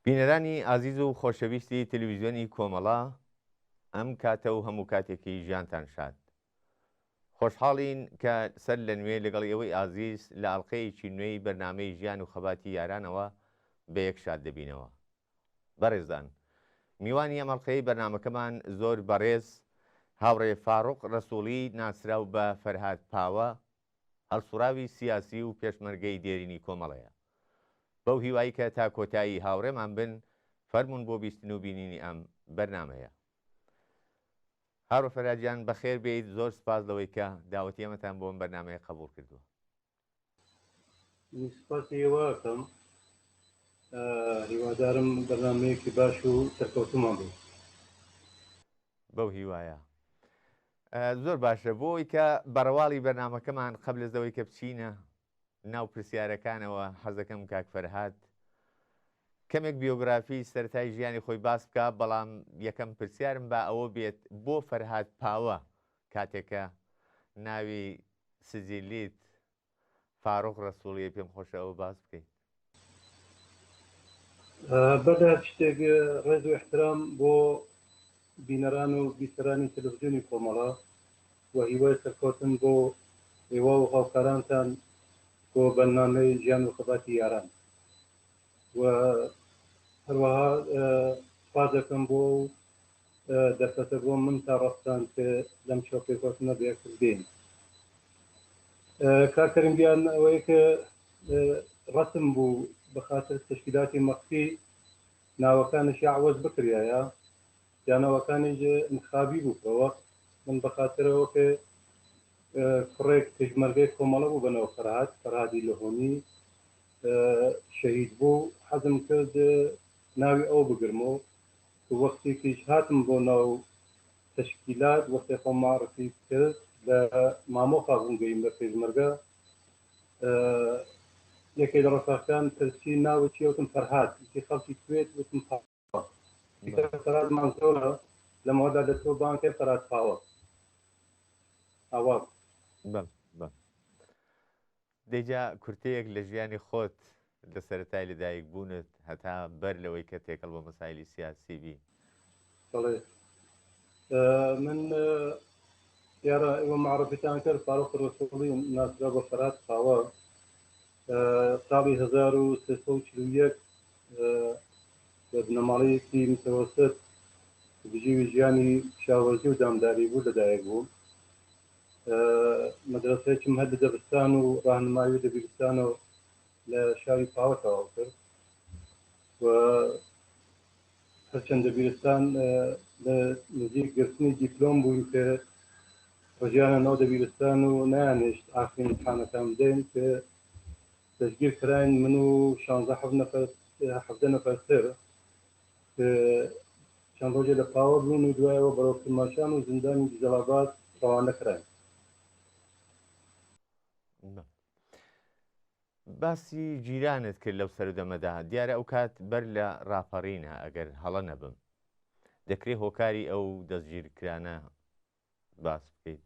بینەرانی ئازیز و خۆشەویستی تەلەڤیزیۆنی کۆمەڵا، ئەم کاتە و هەموو کاتێکی ژیانتان شاد. خۆشحاڵین کە سەر لە نوێ لەگەڵ ئێوەی ئازیز لە ئەڵقەیەکی نوێی بەرنامەی ژیان و خەباتی یارانەوە بە یەک شاد دەبینەوە. بەڕێزان، میوانی ئەم ئەڵقەی بەرنامەکەمان زۆر بەڕێز هاوڕێ فاڕوق ڕەسووڵی ناسراو بە فەرهاد پاوە، هەڵسوراوی سیاسی و پێشمەرگەی دێرینی کۆمەڵەیە. بەو هیوایی کە تا کۆتایی هاوڕێمان بن فەرمونون بۆ بیستن و بینینی ئەم بەرنمەیە. هاڕۆ فەرهادیان بەخێر بێیت، زۆر سپاس لەوەی کە داوەتی ئەمەتان بۆ ئەم بەرنمەیە قبول کردووە. سپاسی ئێوەکەم، هیوادارم بەرنامەیەکی باش و سەرکەوتومان بێت. بەو هیوایە زۆر باشە بۆی کە بەڕەواڵی بەرنمەکەمان قبل لەزەوەی کە بچینە ناو پرسیارەکانەوە حەزەکەم کاک فەرهاد کەمێک بیۆگرافی سەرەتای ژیانی خۆی باس بکە، بەڵام یەکەم پرسیارم بە ئەوە بێت بۆ فەرهاد پاوە کاتێکە ناوی سجلیت فاڕوق ڕەسووڵیە پێم خۆشە ئەوە باس بکەیت. بەدا شتێک ڕێز و احترام بۆ بینەران و بیسەرانی تەلەڤیزیۆنی کۆمەڵا و هیوای سەرکەوتن بۆ ئێوە و هاوکارانتان بۆ بەرنامەی ژیان و خەباتی یاران، و هەروەها سپاس دەکەم بۆ دەرفەتە بۆ من تا ڕەفتان کە لەم چاوپێکەوتنە بەیەکتر دێن. کاکەرمگیان ئەوەیە کە ڕەسم بوو بە خاتر تەشکیلاتی مەخفی ناوەکانشی عوەز بکرایە یا ناوەکانیش انتخابی بووکەوە. من بە خاترەوە کە کوڕێک پێشمەرگەی کۆمەڵە بوو بەنەوە فەرهادی لەهۆنی شەهید بوو، حەزم کرد ناوی ئەو بگرمەوە. وەختێکیش هاتم بۆ ناو تەشکیلات، وەختی خۆم معرفی کرد لە مامۆخا بووم گەیم بە پێشمەرگە، یەکێ لە ڕەفاقان پرسی ناوت چییە؟ وتم فەرهاد. وتی خەڵکی کوێت؟ وتم پاوە. فەرهادمان زۆرە لەمەوەدا لە تۆ بان کرد فەرهاد پاوە. ئاوا دەیجا کورتەیەک لە ژیانی خۆت لە سەرەتای لەدایک بوونت هەتا بەر لەوەی کە تێکەڵ بە مەسایلی سیاسی بی. بەڵێ من یارە ئێوە معرفیتان کرد، فاڕوق ڕەسووڵی ناسرا بە فەرهاد پاوە. ساڵی 1341 بە بنەماڵەیەکی متەوەسط بژیوی ژیانی شاوەرزی و دامداری بوو لەدایک بوو. مەدرسەیەکم هەر لە دەبستان و ڕاهنمایی دەبیرستانەوە لە شاری پاوە تەواو کرد، و هەرچەند دەبیرستان لە نزیک گرتنی دیپلۆم بووین کە ڕژیانە ناو دەبیرستان و نایانێشت ئاخرین امتحانەکان بدەین کە دەستگیر کراین من و 17 نەفەر تر کە چەند ڕۆژێ لە پاوە بوون و دوایەوە بەرەو کرماشان و زیندانی جەلابات ڕەوانە کراین. باسی جیرانت کرد لەو سەردەمەدا، دیارە ئەو کات بەر لە ڕاپەڕینە ئەگەر هەڵە نەبم، دەکرێت هۆکاری ئەو دەستگیرکرانە باس بکەیت.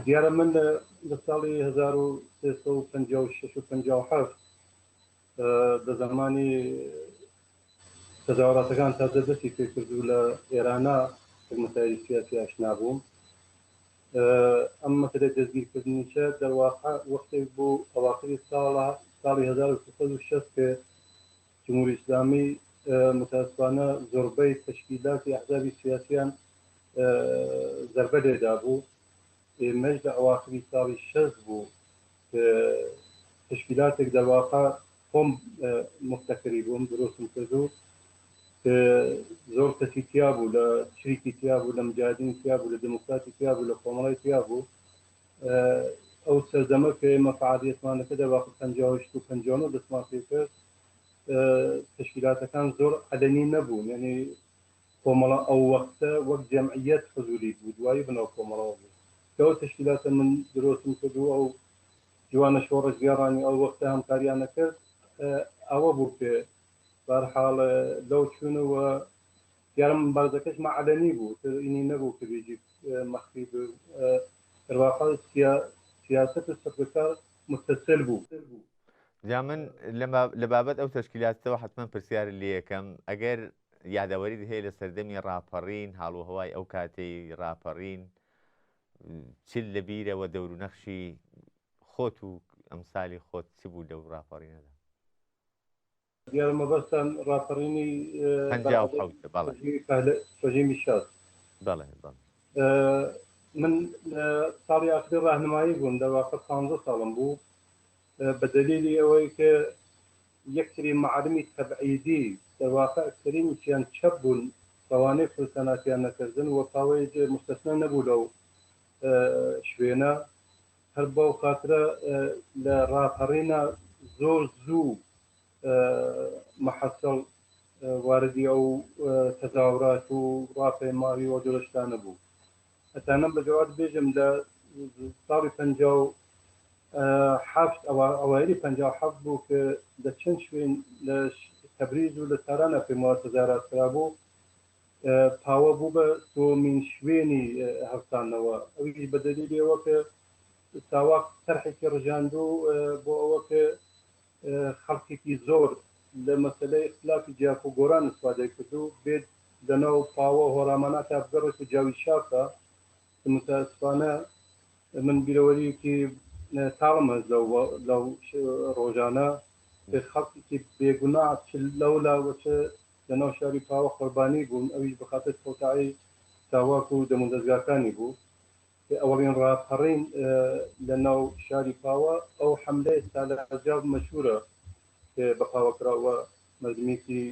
دیارە من لە ساڵی 1356 لە زمانی تەزاوەراتەکان تازە دەستی پێکردو لە ئێرانە مەسایلی سیاسی ئاشنا بووم. ئەم مەسەلەی دەستگیرکردنیچە دەرواقع وەختێک بوو ئەواخری ساڵی 1360 کە جمهوری ئیسلامی متاسفانە زۆربەی تەشکیلاتی ئەحزابی سیاسیان زەربە لێدا بوو. ئێمەش لە ئەواخری ساڵی 60 بوو کە تشکیلاتێک دەرواقع خۆم مفتەکری بووم، دروستم کردو کە زۆر کەسی تیا بوو، لە شریکی تیا بوو، لە مجاهدین تیا بوو، لە دموکراتی تیا بوو، لە کۆمەڵی تیا بوو. ئەو سەردەمە کە ئێمە فعالیەتمانەکە دەرواقع 58 و 59 دەستمان پێ کرد، تشکیلاتەکان زۆر عەلەنی نەبوون، یعنی کۆمەڵە ئەو وەختە وەک جەمعیەت حزوری بوو، دوایی بنەوە کۆمەڵەوە بوو. کەەوە تشکیلاتە من دروستم کردو ئەو جوانە شۆڕش گێڕانی ئەو وەختە هەمکاریانە کرد. ئەوە بوو کە بەرحاڵ لەو چوونەوە دیارم بارزەکەش مەعەلەنی بوو، ئینی نەبوو کە بێژی مەخفی دەرواقع سیاست و سەرکار متصل بوو. جا من لە بابەت ئەو تەشکیلاتەوە حتمما پرسیار لێ یەکەم ئەگەر یادەوەریت هەیە لە سەردەمی ڕاپەڕین حاڵ و هەوای ئەو کاتەی ڕاپەڕین چل لە بیرەوە دەور و نەخشی خۆت و ئەمسالی خۆت چ بوو لەو ڕاپەڕینەدا؟ دیارە مەبەستان ڕاپەڕینی ڕژیمی شاد. بەڵێ من ساڵی ئاخری ڕاهنمایی بووم دەواقع 15 ساڵم بوو بە دلیلی ئەوەی کە یەکتری معلمی تەبعیدی دەواقع ئەکترینیان چەپ بوون ڕەوانەی خولتەناتیان نەکردن و پاوەی مستەسنە نەبوو لەو شوێنە هەر بەو خاترە لە ڕاپەڕینە زۆر زوو مەحەسەڵ واردی ئەو تەزاورات و ڕاپەیماوی و جۆرەشتانە بوو. ئەتانم بە جواد بێژم لە ساڵی 57 ئەوایری 57 بوو کە لە چەند شوێن لە تەبریز و لە سارانە پێمەوە تەزارات کرا بوو پاوە بوو بە سۆمین شوێنی هەفتانەوە ئەوی بە دەلیلەوە کە ساواک تەرحێکی ڕژاندوو بۆ ئەوە کە خەڵکێکی زۆر لە مەسەلەی اختلافی جیاک و گۆران استفادەی کردو بێت لەناو پاوە هۆرامانە تا بگەڕێت و جاوی شافە متاسفانە من بیرەوەریەکی تاڵم هەست لەو ڕۆژانە خەڵکێکی بێگونا لەولاوەچە لەناو شاری پاوە قوربانی بوون ئەویش بەخاتر کۆتایی ساواک و دەموندەزگاکانی بوو ئەوەڵین ڕاپەڕین لە ناو شاری پاوە ئەو حەملەیە تا لە عەجاب مەشهورە بە پاوەکراوە مەردمیکی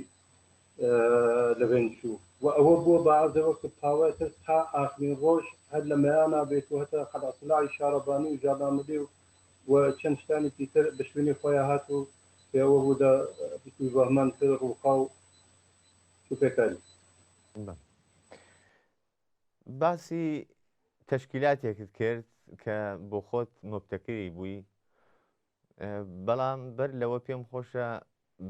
لەبێن چوو و ئەوە بووە بەعازەوە کە پاوەتر تا ئاخرین ڕۆژ هەر لە مەیانە بێت و هەتا خەلعەتوڵای شارەبانی و ژادامەدی و چەند شتانێکی تر بە شوێنی خۆیان هات و پێوە بوودا بەهمان تر ڕووقا و پێکاری. باسی تەشکیلاتێکت کرد کە بۆ خۆت مبتەکری بووی بەڵام بەر لەوە پێم خۆشە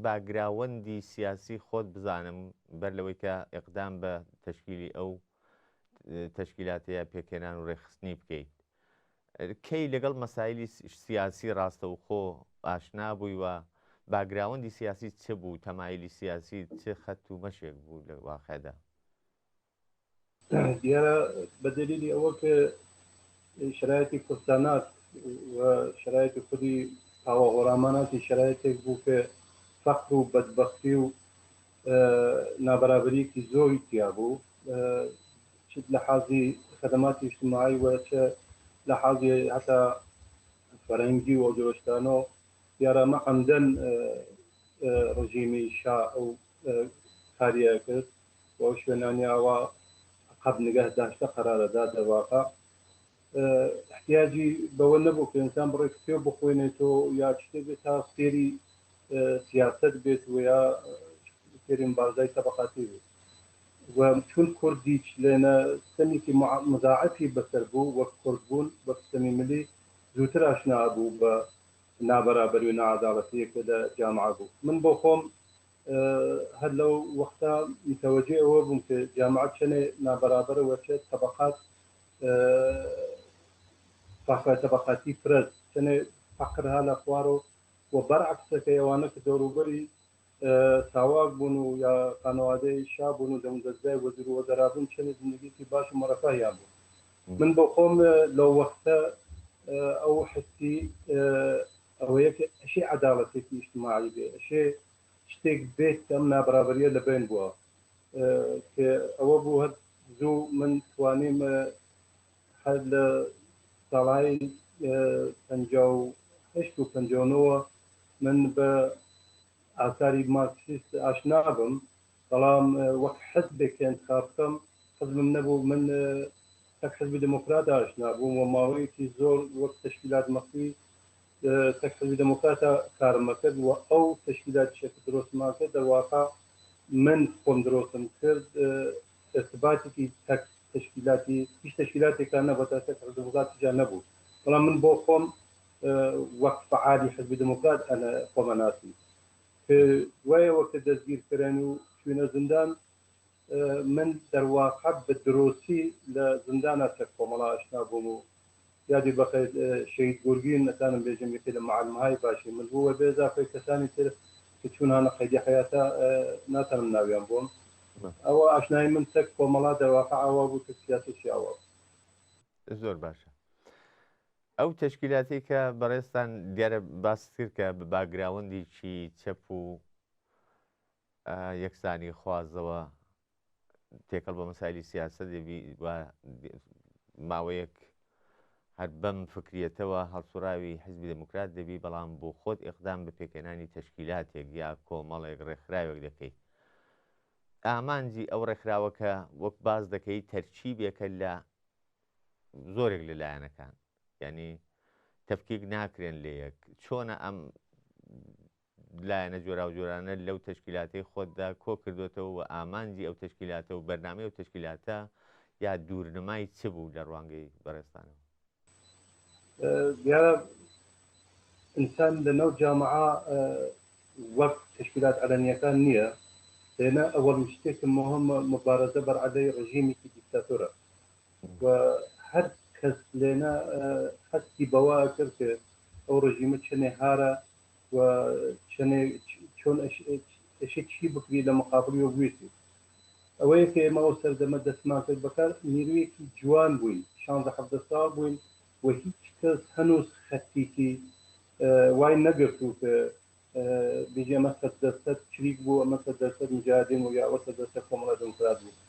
باگراوەندی سیاسی خۆت بزانم بەر لەوەی کە ئیقدام بە تەشکیلی ئەو تەشکیلاتەیە پێکێنان و ڕێخستنی بکەیت کەی لەگەڵ مەسایلی سیاسی ڕاستە و خۆ ئاشنا بووی و باگراوەندی سیاسی چ بوو تەمایلی سیاسی چ خەت و مەشێک بوو لە واقعدا؟ دیارە بە دلیلی ئەوە کە شرایەتی کوردستانات و شرایەتی خودی پاوە هۆراماناتی شرایەتێک بوو کە فەقر و بەدبەختی و نابەرابەریەکی زۆری تیا بوو چ لە حازی خەدەماتی اجتماعی و چ لە حازی هەتا فەرەنگی و جۆشتانەوە دیارەمە عەمدەن ڕژیمی شا ئەو کاریە کرد و ئەو شوێنانیاوە قەب نگەه داشتە قەرارەدا دەواقع احتیاجی بەوە نەبوو کە ئینسان بڕێ کتێب بخوێنێتەوە یا شتێک بێت تا فێری سیاست بێت و یا فێری مبارزای تەبەقاتی بێت و چون کوردیچ لێنە سەمێکی مزاعەفی بەسەر بوو وەک کورد بوون وەک سەمی ملی زووتر ئاشنا بوو بە نابەرابەری و نەعەداڵەتیەکە لە جامعە بوو. من بۆ خۆم هەر لەو وەختا متەوەجێ ئەوە بووم کە جامعە چەنێ نابەرابەرەوە چێ تەبەقات تەبەقاتی فرەد چەنێ فەقرها لە خوارەوە و بەرعەکسەکە ئەوانە کە دەوروبەری ساواک بوون و یا خانەوادەی شا بوون و دەموندەزگای وەزیر و وەزەرا بوون چەنێ زندگیکی باش و مەرەفەهیان بوو. من بۆ خۆم لەو وەختە ئەو حسی ئەوەیە کە ئەشێ عەداڵەتێکی اجتماعی بێ ئەشێ شتێک بێت کە ئەم نابەرابەریە لەبین بووە کە ئەوە بوو هەر زوو من توانیم هەر لە ساڵای 58 و 59 من بە ئاثاری مارکسیست ئاشنا بم بەڵام وەک حزبێک انتخاب بکەم حزبم نەبوو من تەک حزبی دموکرات ئاشنا بووم و ماوەیەکی زۆر وەک تەشکیلات مەخفی تەک حزبی دموکراتە کارمە کرد و ئەو تەشکیلات شەکل دروستمان کرد دەواقع من خۆم دروستم کرد ارتباطێکی تەک تشکیلاتی هیچ تشکیلاتێکان نەبوو تا تەک حزب دموکراتیان نەبوو بەڵام من بۆ خۆم وەک فعالی حزبی دموکرات ئەنە خۆمە ناسی کە دوایەوە کە دەستگیرکردن و چوونە زیندان من دەرواقع بە دروستی لە زیندانە تەک کۆمەڵا ئاشنا بووم و یادی بەخێت شەید گورگین نەتانم بێژم یەکێ لە معلمهای باشی من بووە بێ ئەزافەی کەسانی تر کە چوونانە قەیدی حەیاتە ناتانم ناویان بووم ئەوە ئاشنایی من تەک کۆمەڵا دەواقع ئاوا بوو کە سیاسەتی ئاوا زۆر باشە. ئەو تەشکیلاتی کە بەڕێستان دیارە باس کرد کە بە باگراوەندێکی چەپ و یەکسانی خوازەوە تێکەڵ بە مەسایلی سیاسە دەبی ماوەیەک هەر بەم فکریەتەوە هەڵسوراوی حیزبی دموکرات دەبی بەڵام بۆ خۆت ئیقدام بە پێکەنانی تەشکیلاتێک یا کۆمەڵێک ڕێکخراوێک دەکەیت. ئامانجی ئەو ڕێکخراوەکە وەک باز دەکەی تەرچیبێکە لە زۆرێک لە لایەنەکان، یعنی تەفکیک ناکرێن لە یەک. چۆنە ئەم لایەنە جۆرا و جۆرانە لەو تەشکیلاتەی خۆتدا کۆ کردوێتەوە و ئامانجی ئەو تەشکیلاتە و بەرنامەی ئەو تەشکیلاتە یا دوورنمای چ بوو لە ڕوانگەی بەڕێستانەوە؟ دیارە ئینسان لەنەو جامعە وەک تشکیلات عەلەنیەکان نییە، لێنە ئەوەڵ شتێکم مهمە مبارەزە بەرعەدەی ڕژیمێکی دیکتاتۆرە و هەر کەس لێنە هەستی بەوا کرد کە ئەو ڕژیمە چنێ هارە و چۆن ئەشی چی بکری لە مقابلی و بوێتی ئەوەیە کە ئێمەەوە سەردەمە دەستمان کرد بەکار نیرویەکی جوان بووین 16 ساڵ بووین و هیچ کەس هەنووز خەتێکی وای نەگرتو کە بێژێ ئەمە سەدەسەد چریک بوو ئەمە سەدەسەد مجاهدین و یاوە سەدەسەد کۆمەڵە دموکرات بوو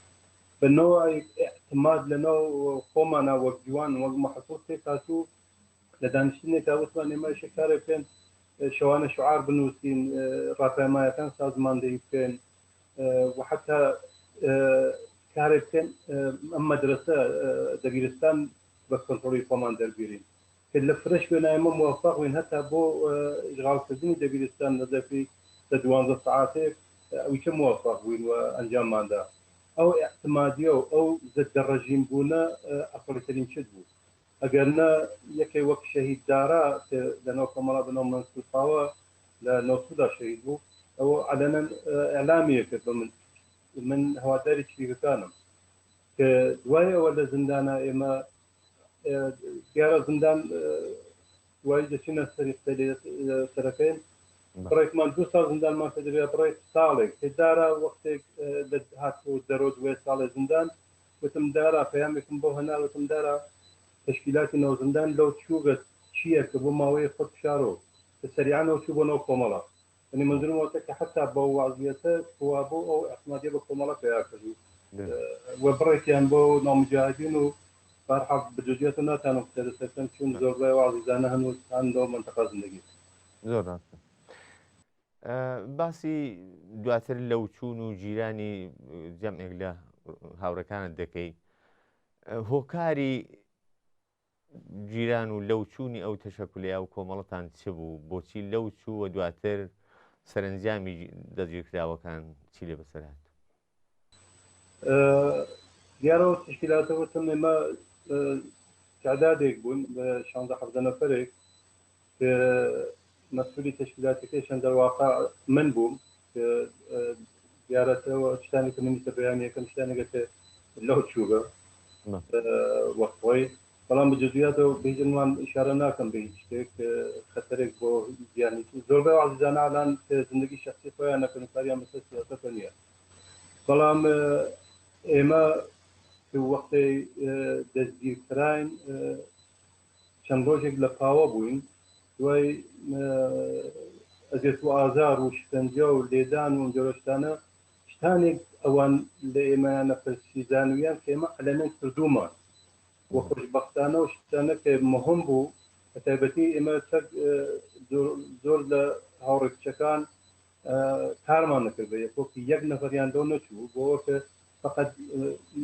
بنەوە اعتماد لەناو خۆمانە وەک جوان وەک مەحسوس تێکاتوو لە دانیشتنێکا وتمان ئێمە شەکارە بکەن شەوانە شعار بنووسین ڕاپەیمایەکان سازماندەهی بکەن و حتا کارێ بکەن ئەم مەدرسە دەبیرستان بە کۆنتڕۆڵی خۆمان دەربێرین کە لە فرەش وێنە ئێمە موفق بووین هەتا بۆ ئیشغالکردنی دەبیرستان لە دەفی لە 12 ساعاتێک ئەویکە موفق بووین و ئەنجامماندا ئەو اعتمادیە و ئەو زەدە ڕەژیم بوونە ئەقڵیترین چت بوو ئەگەرنە یەکێ وەک شەهید دارا لەناو کۆمەڵا بنەوە منسوفاوە لە نەوسودا شەهید بوو ئەوە عەلەنەن ئێعلامیە کرد بە من هەواداری چریکەکانم کە دوای ئەوە لە زیندانە ئێمە دیارە زیندان دوای دەچینە سەرەکەین بڕێکمان 2 ساڵ زیندانمان کە دەبێت بڕێک ساڵێک تێدارا وەختێک هاتبوو دەرۆ دوێ ساڵێ زیندان وتم دارا پەیامێکم بۆ هەنا وتم دارا تشکیلاتی نەو زیندان لەو چووگە چییە کە بۆ ماوەی خۆت بشارۆ کە سەریعانەوە چوو بۆنەوە کۆمەڵە يعني منظورم وقتا که حتی با وضعیت قوابو او اعتمادیه به کمالا پیدا کردی و برای که با نامجاهدین و فرحب بجدیت ناتانو کترسکن چون زوربای و عزیزانه هنوز هندو منطقه زندگی زۆر ڕاستە. باسی دواتر لەوچوون و جیرانی جەمعێک لە هاوڕەکانت دەکەی هۆکاری جیران و لەوچوونی ئەو تەشەکولەیە و کۆمەڵەتان چ بوو بۆچی لەو چوو و دواتر سەرنجامی دەستگیرکراوەکان چی لێ بەسەرهات؟ دیارەوە تشکیلاتەوەتم ئێمە تعدادێک بوون بە 16 نەفەرێک کە مەسئولی تشکیلاتەکەیشان دەواقع من بووم کە دیارەتەوە شتانی کە منیتە بەیانیەکەم شتانێکە کە لەو چووبە وەختۆی بەڵام بجدیاتەوە بێژنمان ئیشارە ناکەم بە هیچ شتێک خەتەرێک بۆ گیانی زۆربەی عزیزانە ئالان کە زندگی شخصی خۆیان نەکەن کاریان بەسەر سیاسەتە نییە بەڵام ئێمە وەختی دەستگیرکراین چەند ڕۆژێک لە پاوە بووین دوای ئەزیێت و ئازار و شکنجە و لێدان و جۆرەشتانە شتانێک ئەوان لە ئێمەیان نەپەرسیزانویان کە ئێمە ئەلەمەن کردومان و خۆشبەختانە و شتانە کە مهم بوو بە تایبەتی ئێمە زۆر لە هاوڕێکچەکان کارمان نەکرد بە یەکۆکی یەک نەفەریان دۆ نەچوو بۆەوە کە فقط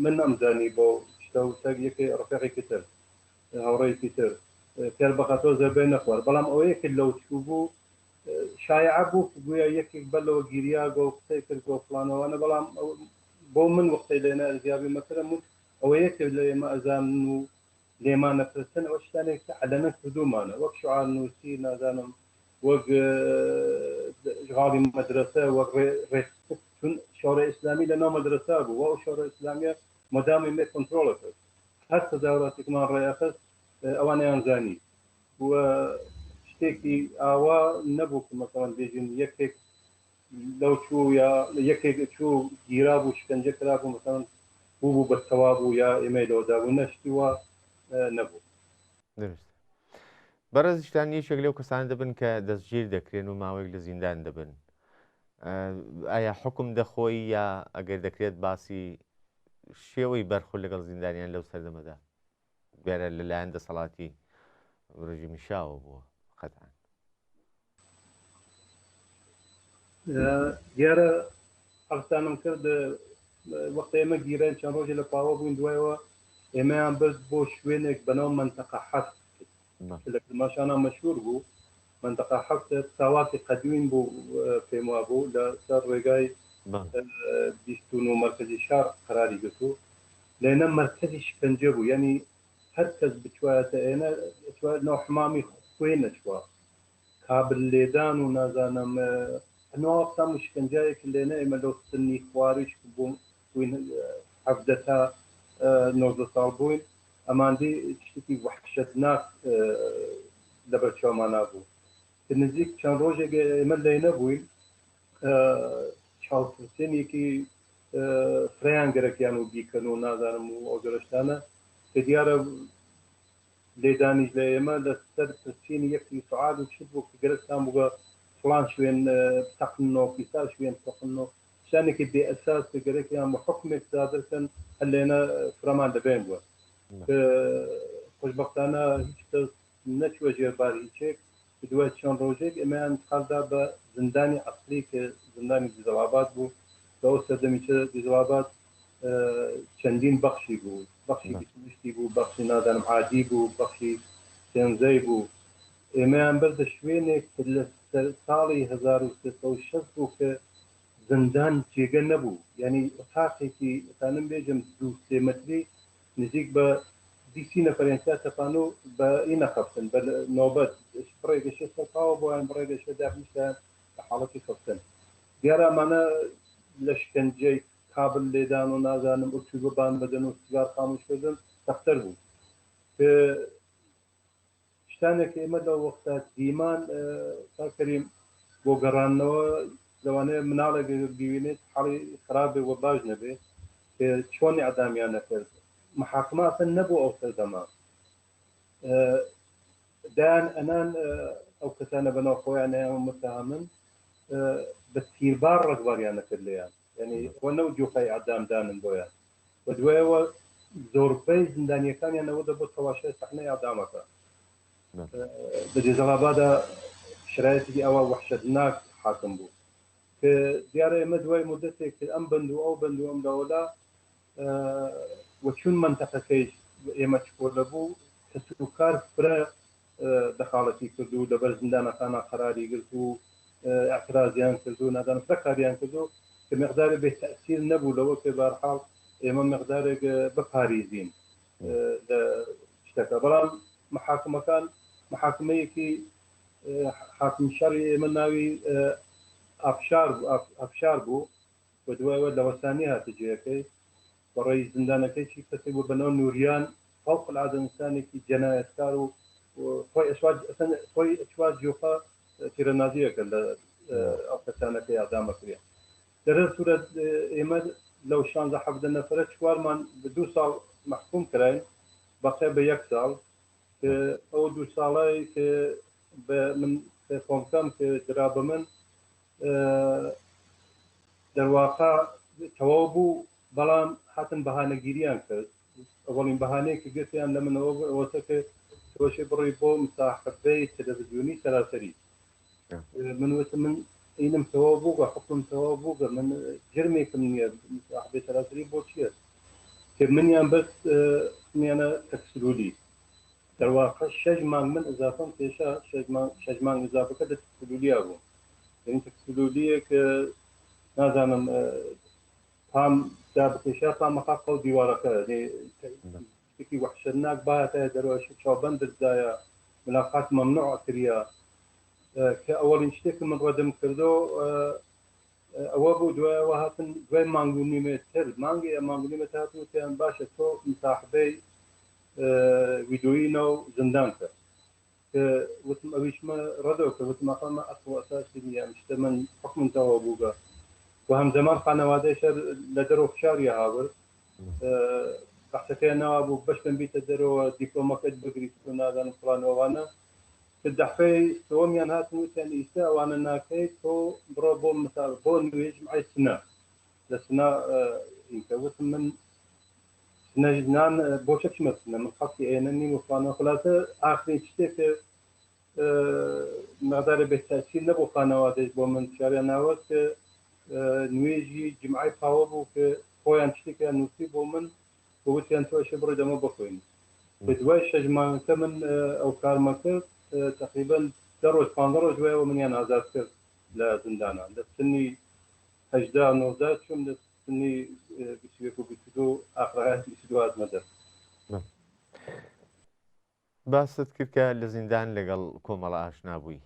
من ئەمزانی بۆ شتە و سەر یەکێ ڕفێقێکی تر هاوڕێیەکی تر پێر بەخاتۆ زەربەی نەخوارد بەڵام ئەوەیە کە لەو چوو بوو شایع بوو گویا یەکێک بەرلەوە گیریاگە و قسەی کرد بۆ فڵانەوەنە بەڵام بۆ من وەختی لێنە ئەرزیابی مەکرم ئەوە یەکێ لە ئێمە ئەزانن و لێمان نەپرسن ئەوە شتانێک کە عەلەمە کردومانە وەک شعار نووسی نازانم وەک ژغاڵی مەدرسە وەک چون شۆڕە ئیسلامی لەناو مەدرسە بوو و ئەو شۆڕە ئیسلامیە مەدامی مێ کۆنتڕۆڵە کرد هەر تەزاورااتێکمان ڕێیەخست ئەوانیان زانی و شتێکی ئاوا نەبوو کە مەسەڵەن بێژین یەکێک لەو چوو یا یەکێک چوو گیرا بوو شکنجە کرا بوو مەسەڵەن بوو بە تەواو بوو یا ئێمە لەوەدا بوو نەشتی وە نەبوو. درست بەڕێزیشتان یەکێک لەو کەسان دەبن کە دەستگیر دەکرێن و ماوەیەک لە زیندان دەبن. ئایا حکم دەخۆی یا ئەگەر دەکرێت باسی شێوەی بەرخورد لەگەڵ زیندانیان لەو سەردەمەدا بێرە لەلایەن دەسەڵاتی ڕژیمی شاوە بووە قەتعاً؟ دیارە ئەرسانم کرد وەختی ئێمە گیران چەند ڕۆژێ لە پاوە بووین دوایەوە ئێمەیان برد بۆ شوێنێک بەناو منتەقە حەفت لە کرماشانە مەشهور بوو. منتەقە حەفت ساواتی قەدیمین بوو پێم وا بوو لە سەر ڕێگای 29 مەرکەزی شار قەراری گرتو لێنە مەرکەزی شکنجە بوو، یعنی هەر کەس بچوایەتە ئێنە ناو حمامی خوێ نەچوە کابل لێدان و نازانم ناوەقتام شکنجایەک لێنە ئێمە لەو سنی خواریش بووین 17 تا 19 ساڵ بووین ئەماندەی شتێکی وحشەتناک لەبەر چاومانە بوو کە نزیک چەند ڕۆژێک ئێمە لێنە بووین چاوپرسێنێکی فریان گەرەکیان و بیکەن و نازانم و ئەو گەرەشتانە کە دیارە لێدانیش لە ئێمە لە سەر پرسیێنی یەکی سعاد و چت بوو کە گەرەکتان بووە فڵان شوێن تەقنەوە پیسا شوێن تەقنەوە شانێکی بێ ئەساس کە گەرەکیان بە حکمێک دادرکەن هەر لێنە فرەمان دەبێن بووە خۆشبەختانە هیچ کەس نەچوە ژێربار هیچێک دوای چەند ڕۆژێک ئێمەیان انتقالدا بە زندانی عەسکەری کە زندانی جەزەلاباد بوو بە ئەو سەردەمیچە جەزەلاباد چەندین بەخشی بوو، بەخشی گشتی بوو، بەخشی نازانم عادی بوو، بەخشی سێنزەی بوو. ئێمەیان بەردە شوێنێک لە ساڵی 1360 بوو کە زندان جێگە نەبوو، یعنی ئۆتاقێکی ئەتانم بێژم 2-3 مەتری نزیک بە 20 نەفەریان تەپان و بە ئینە خەفتن بە نۆبەت بڕێگەشە سەرپاوە بۆیان بڕێگەشە داخنیشتیان بە حاڵەتی خەفتن. دیارە ئەمانە لە شکنجەی کابل لێدان و نازانم ئوچوو ببان بدەن و سیگار خاموشکردن سەختەر بوو کە شتانێک ئێمە لە وەختە دیمان کاکەریم بۆ گەڕانەوە لەوانەیە مناڵێک ببینێت حاڵی خراپێ وە باش نەبێت کە چۆن ئەعدامیان نەکرد محاکمە ئەسەن نەبوو ئەو سەردەما دایان ئەنان ئەو کەسانە بەناو خۆیان ئەیان متهمن بە تیربار ڕەگباریان نەکرد لێیان، یعنی ئەوە نەو جوقەی ئەعدامدانن بۆیان و دوایەوە زۆربەی زندانیەکانیان ئەوە دەبوو تەواشای سەحنەی ئەعدامەکە. لە جەزەلابادا شرایەتی ئەوە وحشەتناک حاکم بوو کە دیارە ئێمە دوای مدەتێک ئەم بند و ئەو بند و ئەم داوەدا وەچون منتەقەکەی ئێمە چۆلە بوو کە سوکار فرە دەخاڵەتی کرد و لەبەر زندانەکانە قەراری گرت و اعتراضیان کرد و نادان فرە کاریان کرد و کە مقدارێک بێ تەئسیر نەبوو لەوە کە بەرحاڵ ئێمە مقدارێک بپارێزین لە شتەکە. بەڵام محاکمەکان محاکمەیەکی حاکم شەڕی ئێمە ناوی ئافشار بوو و دوایەوە لە وەسانی هاتە جێەکەی بەڕێی زندانەکەی چی کەسی بوو بەناو نوریان فەوق العادە ئینسانێکی جەنایەتکار و خۆی ئەچوا جۆخە تیرەنازیەکە لە ئەو کەسانەکەی ئەعدامەکرێ. دەرە سوورەت ئێمە لەو 16-17 نەفرە چوارمان بە 2 ساڵ محکوم کراین بەقێ بە 1 ساڵ کە ئەو 2 ساڵی کە من خۆمکەم کە درا بە من دەرواقع تەواو بوو، بەڵام هاتن بەهانەگیریان کرد. ئەوەڵین بەهانەیە کە گرتیان لە منەوە ئەوەتە کە تۆشێ بڕی بۆ مساحەبەی تەلەڤیزیۆنی سەراسەری. من وتم من ئینم تەواو بوو بە حکم تەواو بوو بە من جرمێکم نییە مساحەبەی سەراسەری بۆ چییە کە منیان بەس میانە تەکسلولی دەرواقع 6 مانگ من ئەزافەم پێشە 6 مانگ ئەزافەکە لە تەکسلولیا بوو، یعنی تەکسلولیە کە نازانم پام دا بکێشا پامەخا قەو دیوارەکە شتێکی وحشەتناک بایەتە دەرەوەش چاوبەند دەدایە ملاقات مەمنوع کردە کە ئەوەڵین شتێک من ڕەدەم کردو ئەوە بوو. دوایەوە هاتن دوای مانگ و نیمەتر مانگی مانگ و نیمەت هاتن وتیان باشە تۆ مساحبەی ویدۆینە و زندان کرد کە وتم ئەویشمە ڕەدەوە کە وتم ئەقامە ئەقڵ ئەساسی نیە شتە من حکمتەوە بووگە و هەمزەمان خانەوادەیشە لە دەرەوە فشاریە هاورد بەحسەکەی ناوا بوو بەشتن بیتە دەرەوە دیپلۆمەکەت بگریت و نازانم فڵانەوەوانە کە دەحفەی سەوەمیان هاتن وتیان ئیستا ئەوانە ناکەیت تۆ بڕۆ بۆ مثال بۆ نوێژ معی سنە لە سنا وتم من سنەژنان بۆ چەچمە سنە من خەڵکی ئێنە نیم و فڵانەوە خلاصە ئاخرین شتێک مقدارە بێتاچیر نەبوو خانەوادەی بۆ من شاریان ناوەت کە نوێژی جمعای پاوە بوو کە خۆیان شتێکیان نووسی بۆ من وتیان تۆ ئەشە بڕۆ دەمە بخوێنی بە دوای شەژمانکە من ئەو کارمە کرد تقریبا 10 ڕۆژ 15 ڕۆژ دوایەوە منیان ئازاد کرد لە زیندانان لە سنی 18 چوم لە سنی 22 ئاخرەهات 22 هاتمە دەر باست کرد کە لە زیندان لەگەڵ کۆمەڵە ئاشنا بووی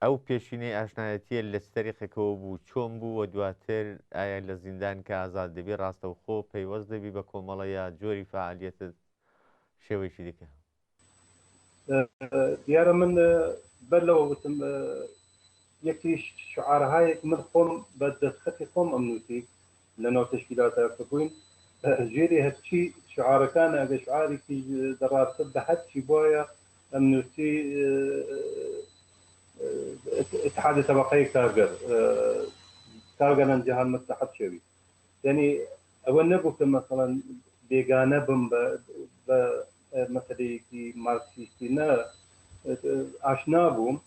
ئەو پێشینەی ئاشنایەتیە لە ستەریقێکەوە بوو چۆن بوو و دواتر ئایا لە زیندان کە ئازاد دەبی ڕاستەوخۆ پەیوەست دەبی بە کۆمەڵە یا جۆری فعالیەتت شێوەیەکی دیکە دیارە من بەر لەوە وتم یەکی شعارهایەک من خۆم بە دەستخەتی خۆم ئەمنووسی لەناو تەشکیلاتەکە بووین ژێری هەرچی شعارەکان ئەگە شعارێکی دەڕاستە بە هەرچی بۆیە ئەمنووسی اتحاد طبقەی کارگەران جیهان مستحب شەوی یعنی ئەوە نەبوو کە مەسەڵەن بێگانە بم بە مەسەلەیەکی مارکسیستی نە ئاشنا بووم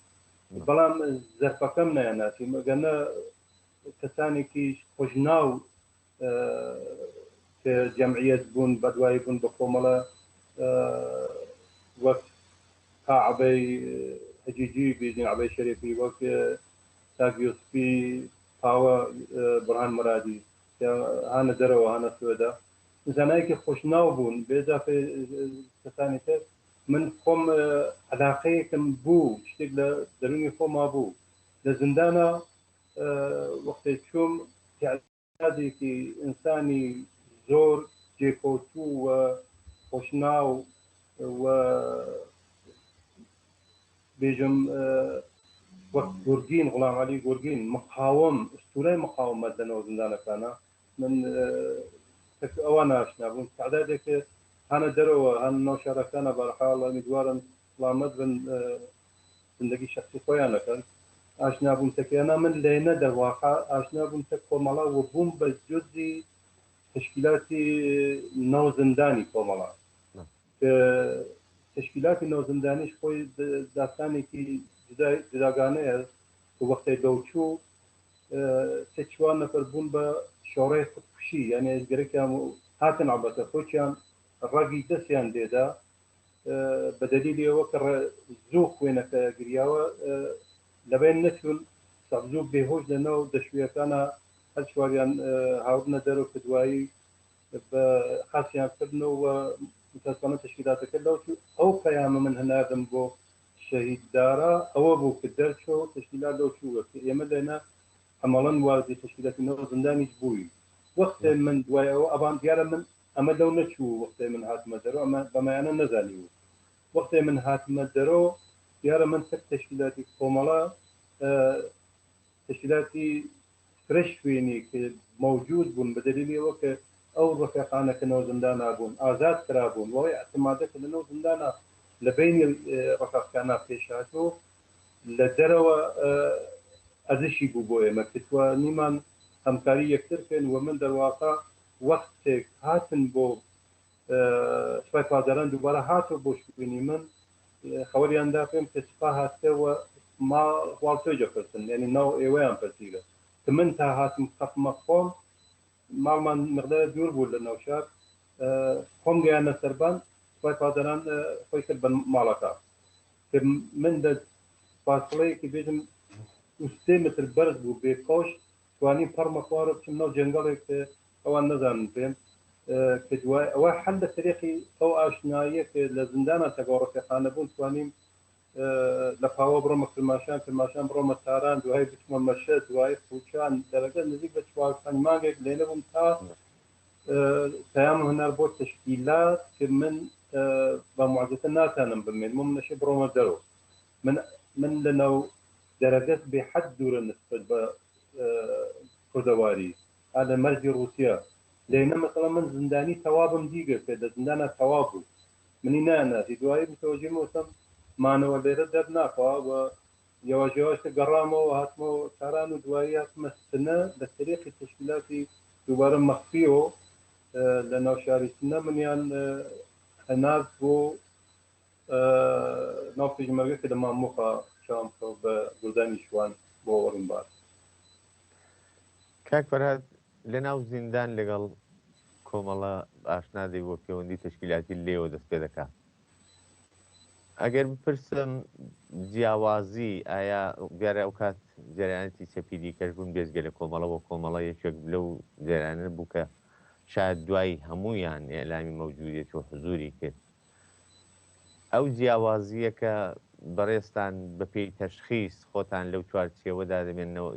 بەڵام زەرفەکەم نەیاناسی مەگەنە کەسانێکی خۆشناو کە جەمعیەت بوون بەدوای بوون بە کۆمەڵە وەک کاعبەی هەجیجی بێژین عەبەی شەریفی وەک ساک یوسفی پاوە بڕهان مرادی هانە دەرەوە هانە سوێدە زانایەکی خۆشناو بوون بێزافێ کەسانی تر من خۆم علاقەیەکم بوو شتێک لە دەرونی خۆما بوو لە زیندانە وەختێک چووم تعدادێکی ئینسانی زۆر جێکەوتوو و خۆشناو و بێژم وەک گورگین غوڵام عەلی گورگین مقاوم ئوستورەی مقاومەت لەناو زیندانەکانە من ئەوان ئاشنا بووم تعدادێک هانە دەرەوە هەن ناو شارەکانە بەرحاڵ ئەمیدوارم سڵامەت بن زندگی شەخسی خۆیان نەکەن ئاشنا بووم تەکیانە من لێنە دەواقع ئاشنا بووم تە کۆمەڵە و بووم بە جزئی تشکیلاتی ناو زیندانی کۆمەڵە کە تشکیلاتی ناو زیندانیش خۆی داستانێکی جداگانەیە و وەختەی دەوچوو سێ چوار نەفەر بوون بە شۆڕەی خودکوشی یعنی گەرەکیان هاتن عەبەتە خۆیان ڕەگی دەستیان لێدا بە دەلیلی ئەوە کە زوو خوێنەکە گریاوە لەبێن نەچوون سەبزوو بێهۆش لەناو دەشویەکانە هەر چواریان هاوردنە دەرەوە کە دوایی بە خاسیان کردنەوە متاسفانە تشکیلاتەکە لەوچوو ئەو پەیامە من هەناردم بۆ شەهیددارە ئەوە بوو کە دەرچۆ تشکیلات لەوچووە کە ئێمە لێنە عەمەڵەن واردی تشکیلاتی ناو زیندانیش بووی وەختێ من دوای ئەوە ئەوان دیارە من ئەمە لەو نەچوو وەختێ من هاتمە دەرەوە ئەمە بەمایانە نەزانی بوو وەختێ من هاتمە دەرەوە دیارە من سەر تشکیلاتی کۆمەڵە تشکیلاتی فرش شوێنی کە مەوجود بوون بە دەلیلەوە کە ئەو ڕفێقانە کە ناو زیندانا بوون ئازاد کرابوون وەوەی احتیمادە کە لە ناو زیندانا لە بینی ڕفێقانە پێشهاتوو لە دەرەوە ئەزشی بوو بۆ ئێمە کە توانیمان هەمکاری یەکتر بکەین و من دەرواقع وەختێک هاتن بۆ سوپای پازاران دووبارە هاتەوە بۆ شوێنی من خەوەریاندا پێم کە سوپا هاتەوە ما هەواڵتۆی جەپرسن یعنی ناو ئێوەیان پرسیرە کە من تا هاتم خەفمە خۆم ماڵمان مقدار دوور بوو لە ناو شار خۆم گەیانە سەربان سوپای پازاران خۆی کرد بە ماڵەکە کە من لە فاصلەیەکی بێژم 3 متر بەرز بوو بێ کۆش توانی پەڕمە خوارە بچم ناو جەنگەڵێک ئەوان نەزانن پێم کە دوای ئەوە هەر لە تەریقی ئەو ئاشناییە کە لە زیندانە تەگەڵ ڕفێقانە بوون توانیم لە پاوە بڕۆمە کرماشان بڕۆمە تاران دوای بچمە مەشە دوای خوچان دەرەگە نزیک بە 4 مانگێک لێنە بووم تا پەیام هەنار بۆ تشکیلات کە من بە معجزە ناتانم بمێن منەشی بڕۆمە دەرەوە من لەناو دەرەگەت بێحەد دوورە نسبەت بە کوردەواری لە مەرجی رووسیا لێنە مەسەڵە من زندانی تەوابم دیگە کە لە زندانە تەواب بوو منی ناناتی دوایی متەوەجیم وتم مانەوە لێرە دەرناخوا و یەواژێواشکە گەڕامەوە هاتمەوە کاران و دوایی هاتمە سنە لە تەریقی تشکیلاتی دووبارە مەخفیەوە لە ناو شاری سنە منیان هەناز بۆ ناو پێشمەرگە کە لە مامۆخا شامکە بە گوردانی شوان بۆ وەڕینبار کاک فەرهاد لە ناو زیندان لەگەڵ کۆمەڵە ئاشنادەی بۆ پەیوەندی تشکیلاتی لێوە دەست پێ دەکات ئەگەر بپرسم جیاوازی ئایا دیارە ئەو کات جەریانەتی سەپیدی کەشبوون بێزگە لە کۆمەڵە بۆ کۆمەڵە یەکێک لەو جەریانە بوو کە شاید دوای هەمویان ئێلامی مەوجودیەت و حزوری کرد ئەو جیاوازیە کە بەڕێستان بەپێی تەشخیص خۆتان لەو چوارچێوەدا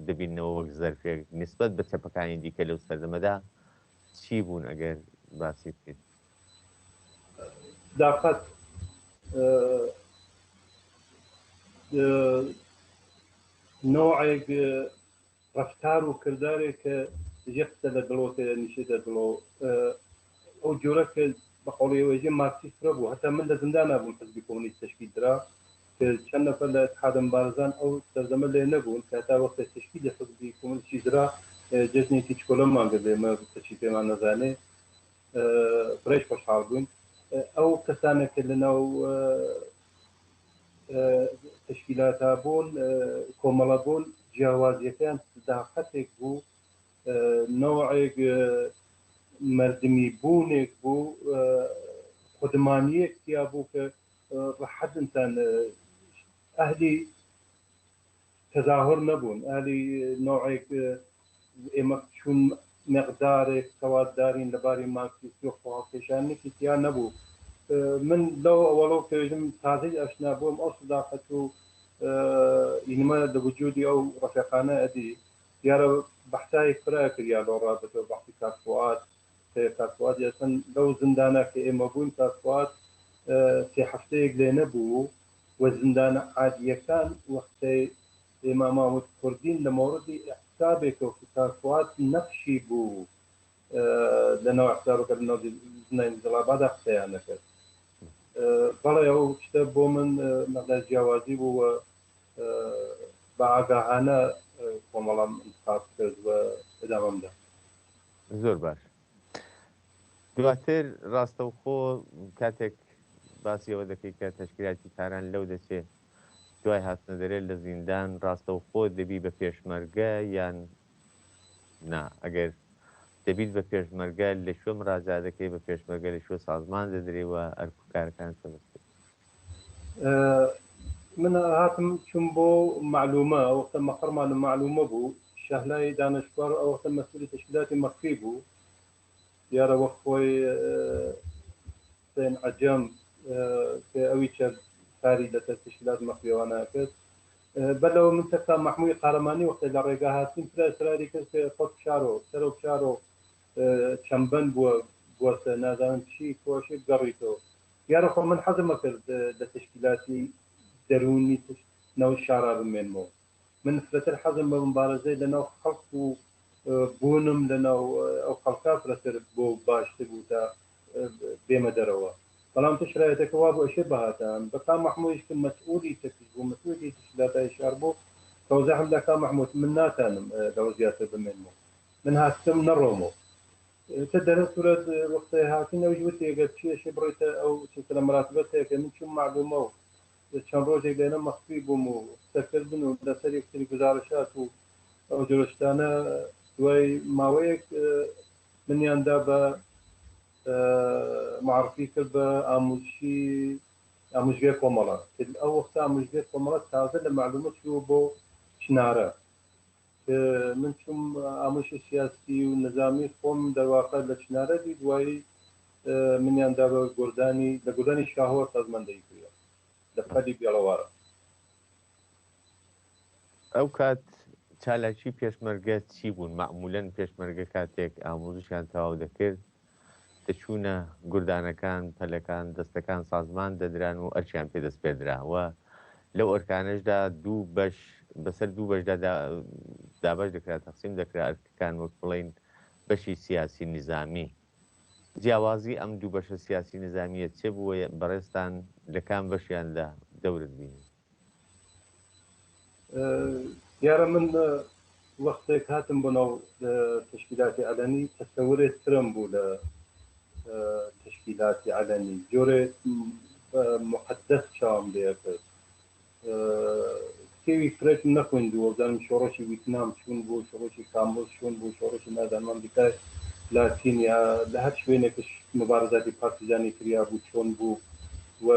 دەبینەوە وەک زەرفێک نسبەت بە چەپەکانی دیکە لەو سەردەمەدا چی بوون ئەگەر باسی بکەیت داقەت نوعێک ڕفتار و کردارێک کە یەکتە لە دڵۆتە نیشێدە دڵۆ ئەو جۆرە کە بە قوڵێوەژێ مارکسیسترە بوو هەتا من لە زندان نبووم حزبی کۆمونیست تشکیل درا کە چەند نەفەر لە اتحاد مبارزان ئەو سەردەمە لێ نەبوون کە تا وەختە تشکیل لە حزبی کۆمونیستی درا جەژنێکی چکۆلەمان کرد ئێمە کەچی پێمان نەزانێ بڕێژ خۆشحاڵ بووین ئەو کەسانێک کە لەناو تشکیلاتا بوون کۆمەڵە بوون جیاوازیەکان داقەتێک بوو نوعێک مردمی بوونێک بوو خودمانیەک تیا بوو کە ڕەحەت ئینسان ئەهلی تەظاهر نەبوون ئەهلی نوعێک ئێمە چون مقدارێک سەواددارین لەباری مارکسیستی و خواڵکێشانێکی تیا نەبوو من لەو ئەوەڵەو پێژم تازەی ئەشنا بووم ئەو سەداقەت و ئینمە لە وجودی ئەو ڕەفیقانە ئەدی دیارە بەحتایەک فرا کردیا لەو ڕابردە بەحتی کارفوات کارفوات یاسن لەو زندانە کە ئێمە بووین کارفوات سێ هەفتەیەک لێ نەبوو و زندانە عادیەکان وەختەی ئێمە مامۆد کوردین لە مۆردی احتسابێکەوە کارفوات نەخشی بوو لەناو احتسابەکە لەناو زندانی جەڵابادا قسەیان نەکرد بەڵێ ئەو شتە بۆ من مەقدار جیاوازی بوو و بە ئاگاهانە کۆمەڵام انتخاب کرد و ئەدامەمدا زۆر باش دواتر ڕاستەوخۆ کاتێک باسی ئەوە دەکەی کە تشکیلاتی کاران لەو دەچێت دوای هاتنە دەرێت لە زیندان ڕاستەوخۆ دەبی بە پێشمەرگە یان نا ئەگەر دەبیت بە پێشمەرگە لە شوێ مراجع دەکەی بە پێشمەرگە لە شوێ سازمان دەدرێەوە ئەرکارەکان چۆن من هاتم چون بۆ معلومە ئەوەختە مەقڕمان معلومە بوو شەهلای دانشتوار ئەوەختە مەسئولی تشکیلاتی مەخفی بوو دیارە وەک خۆی حسێن عەجەم کە ئەوی چەند کاری لە تشکیلات مەخفیەوە کرد بەلەوە من تەکا مەحمووی قارەمانی وەختە لە ڕێگا هاتین فراری کرد کە خۆت بشارۆ سەرۆ بشارۆ چەمبەند بووە بووەسە نازانم چی کۆشی گەڕیتەوە دیارە خۆ من حەزمە کرد لە تشکیلاتی دەرونی ناو شارا بمێنمەوە من فرەتر حەزم بە مبارەزەی لەناو خەڵک و بوونم لەناو ئەو خەڵکا فرەتر بۆ باشتر بوو تا بێمە دەرەوە بەڵام تشرایەتەکە وا بۆ ئەشێ بەهاتان بەکا مەحموودیش کە مەسئولی تەکلیف بوو مەسئولی تشکیلاتای شار بوو تەوزە هەم لەکا مەحموود من ناتانم لەوە زیاتر بمێنمەوە من هاتم نەڕۆمەوە تە دەرە سوورەت وەختەی هاتین ئەوژ وتی ئەگەر چێشێ بڕێتە ئەو چکە لە مراتبەت هەیە کە من چون معلومە و چەند ڕۆژێک لێنە مەخفی بووم و قسەکردن و لەسەر یەکتری گزارشات و ئەو جۆرەشتانە دوای ماوەیەک منیاندا بە معرفی کرد بە ئامۆژگای کۆمەڵە ئەو وەختە ئامۆژگای کۆمەڵە تازە لە معلومات چووە بۆ چنارە من چوم ئامۆژی سیاسی و نظامی خۆم دەواقع لە چنارەی دوایی منیاندا بە لە گۆردانی شاهۆ سازماندەی کرد لە قەدی بێڵەوارە ئەو کات چالاکی پێشمەرگە چی بوون معمولەن پێشمەرگە کاتێک ئامۆژیشیان تەواو دەکرد دەچوونە گوردانەکان پەلەکان دەستەکان سازمان دەدران و ئەرچیان پێدەست پێدراوە لەو ئەرکانشدا دوو بەش بەسەر دوو بەشدا دابش دەکرات تەقسیم دەکرا ئەرکەکان وەک بڵین بەشی سیاسی نظامی جیاوازی ئەم دوو بەشە سیاسی نظامیە چێ بووە بەڕێستان لە کام بەشیاندا دەورت بینی دیارە من وەختێک هاتم بۆ ناو تشکیلاتی عەلەنی تەسەورێت ترم بوو لە تشکیلاتی عەلەنی جۆرێک مقدس چاوم لێ کرد کتێوی فرێکم نەخوێندووە زانم شۆڕەشی ویتنام چوون بوو شۆڕەشی کامبۆز چوون بوو شۆڕەشی نازانم ئەمریکای لاتینیا لە هەر شوێنێکش مبارزاتی پارتیزانی کریا بوو چۆن بوو و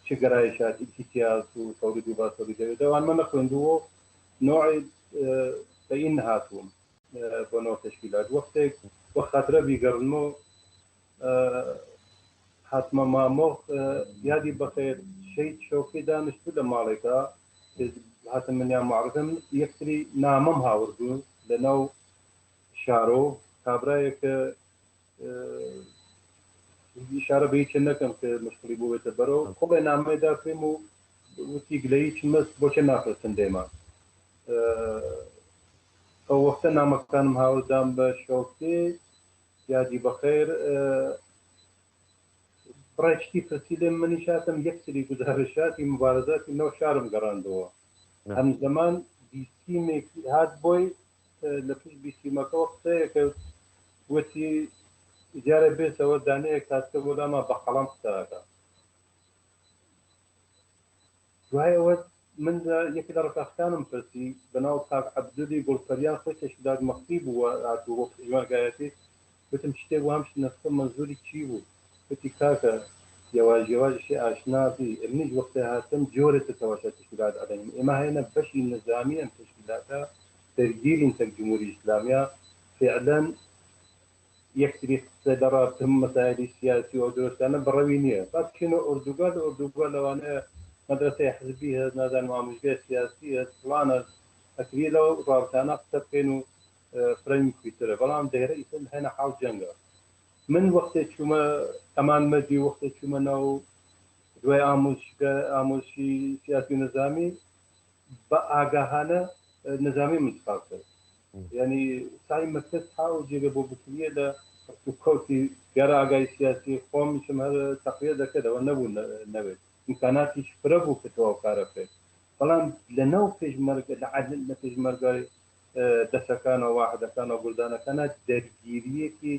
چه گەرایشاتی تیاس و تەورید و باسەوری دەوێت ئەوانمە نەخوێندووە نوعی بەئین هاتووم بۆ نەوە تشکیلات وەختێک وەخت خاترە بیگەڕنمەوە هاتمە مامۆخ یادی بەخێر شەید شەوقی دانیشتو لە ماڵێکە هاتم منیان معرفم یەکتری نامەم هاوردوو لەناو شارۆ کابرایەکە ئیشارە بە هیچ نەکەم کە مشکلی بووێتە بەرەوە خۆڵێ نامەیەدا پێم و وتی گلەیی چمەست بۆچە نافرستن دێمە ئەو وەختە نامەکانم هاوردام بە شەوقی یادی بەخێر بڕێشتی پرسی لێم منیش هاتم یەکتری گزارشاتی مبارزاتی نەو شارم گەڕاندەوە هەم زەمان بیستیمێکی هات بۆی لە پشت بیستیمەکەەوە قسەیەکە وتی جارە بێتەوە دانەیە کاتکە بۆ لاما بە قەڵام قسەکە دوای ئەوە من یەکی لە ڕفاقانم پرسی بەناو کاک عەبدولی گوڵپەریان خۆی تشکیلات مەخفی بووە هاتووە بۆ پژمارگایەتی وتم شتێک وام نەفسە مەنزوری چی بوو وتی کاکە جیاوازی ئاشنابی منیش وەختە هاتم جۆرێتە تەواشە تشکیلات عەلەنی ئێمە هێنە بەشی نظامی ئەم تشکیلاتە دەرگیرین تەک جمهوری ئیسلامیە فعلا یەکتری قسە لە ڕابتم مەسایلی سیاسی و دۆستانە بڕەوی نییە با بچینە ئوردوگا لەوانەیە مەدرسەی حزبی هەست نازانم ئامۆژگای سیاسی هەست فڵانە ئەکری لەو ڕابتانە قسە بکەین و فرەمی کویترە بەڵام دەیرە ئیسن هێنە حاڵ جەنگە من وەختێک چوومە ئەمان مەدی وەختێک چوومە ناو دوای ئامۆژی سیاسی و نظامی بە ئاگاهانە نظامی منتخاب کرد یعنی سای مەکتب تا و جێگە بۆ بکریە لە کەوتی دیارە ئاگای سیاسی خۆمیشم هەر تەقویە دەکردەوە نەبوو نەوێت ئیمکاناتیش فرە بوو کە تەواو کارە بکەیت بەڵام لەناو پێشمەرگە لە پێشمەرگای دەسەکانەوە واحدەکانەوە گوردانەکانە دەرگیریەکی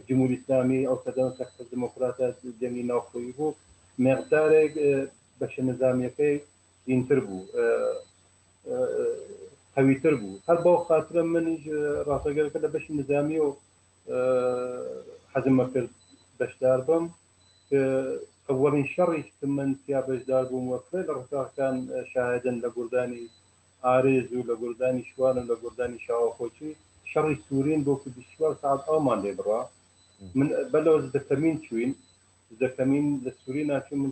جمهوری ئیسلامی ئەو سەدەمە تەخت دموکراتە جەنگی ناوخۆیی بوو مقدارێک بەشە نظامیەکەی ئینتر بوو قویتر بوو هەر بەو خاترە منیش ڕاستەگەرەکە لە بەشی نظامی و حەزمە کرد بەشدار بم کە ئەوەڵین شەڕی من تیا بەشدار بووم وەفرە لە ڕفاقەکان شاهدن لە گوردانی ئارێز و لە گوردانی شوان و لە گوردانی شاوەخۆچی شەڕی سوورین بۆ کە 24 ساعت ئەومان لێ بڕا من بەلەوە زدەکەمین چوین زدەکەمین لە سووری ناچوون من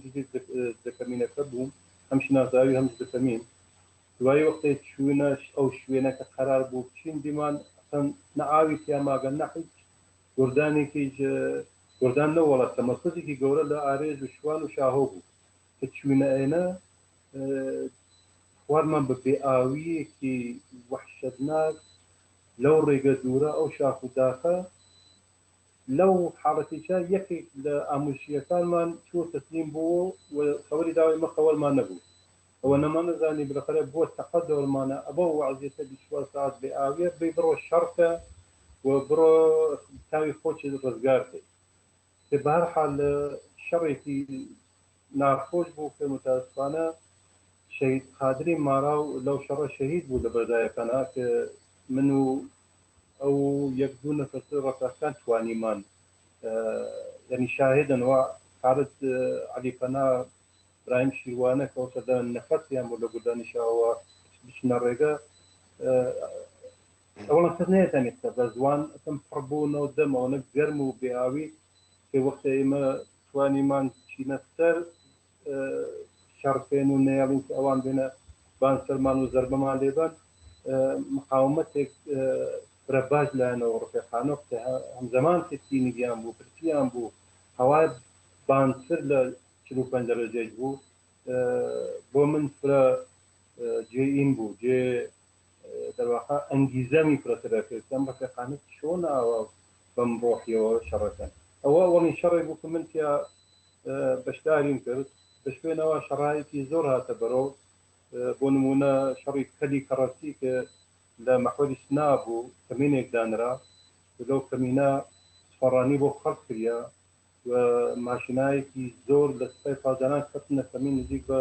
زدەکەمینەکە بووم هەم شناساوی هەم زدەکەمین دوای وەختێک چوونە ئەو شوێنەکە قەرار بوو بچین دیمان نەئاوی تیاماگە نەحیچ گوردانێکی گوردان نەوەڵات تەمەرکزێکی گەورە لە ئارێز و شوان و شاهۆ بوو کە چوینە ئێنە خوارمان بە بێئاویەکی وەحشەتناک لەو ڕێگە دوورە ئەو شاخ و داخە لەو حاڵەتیشا یەکێک لە ئامۆژیەکانمان چوە تەسلیم بووە و خەوەری داوای مە خەوەرمان نەبوو ئەوە نەمانەزانی بلەخەرە بۆ تەقە دەوڵمانە ئەبە وەعزیەتە 24 ساعت بێئاویە بێ بڕۆ شەڕکە و بڕۆ تاوی خۆچی ڕزگارکەی کە بەهەرحاڵ شەڕێکی ناخۆش بوو کە متاسفانە شەهید قادری ماراو لەو شەڕە شەهید بوو لە بەردایەکانە کە من و ئەو یەک دوو نەفەر ڕەفاقان توانیمان یعنی شاهدنەوە حالت عەلی پەنا برایم شیروانە کە وەسەدا نەفەسیان بوو لە گوردانی شاوە بچنە ڕێگە ئەوڵە کەس نەیەتانی قسە بە زوان ئەسم پڕ بوونەوە دەمەوە گەرم و بێئاوی کە وەختە ئێمە توانیمان چینە سەر شەڕکەین و نەیاڵین کە ئەوان بێنە بان سەرمان و زەربەمان لێبن مقاومەتێک برە باش لایەنەوە ڕفێقانە هەمزەمان تێکتینیان بوو پرسییان بوو هەوای بانتر لە 45 دەرەجەی بوو بۆ من فرە جێ ئین بوو جێ دەواقع ئەنگیزەمی فرەتەکەم ڕفێقانە چۆن ئاوە بەم ڕۆحیەوە شەڕەکەن ئەوە وەڵی شەڕی بوو کە من تیا بەشداریم کرد بە شوێنەوە شەڕایەتی زۆر هاتە بەرەو بۆ نمونە شەڕی کەلی کەڕەسی کە لە مەحوەری سنا بوو کەمینێک دانرا لەو کەمینە سپەڕانی بۆ خەڵک کردە و ماشینایەکی زۆر لە سپای پازانان کەوتنە کەمین نزیک بە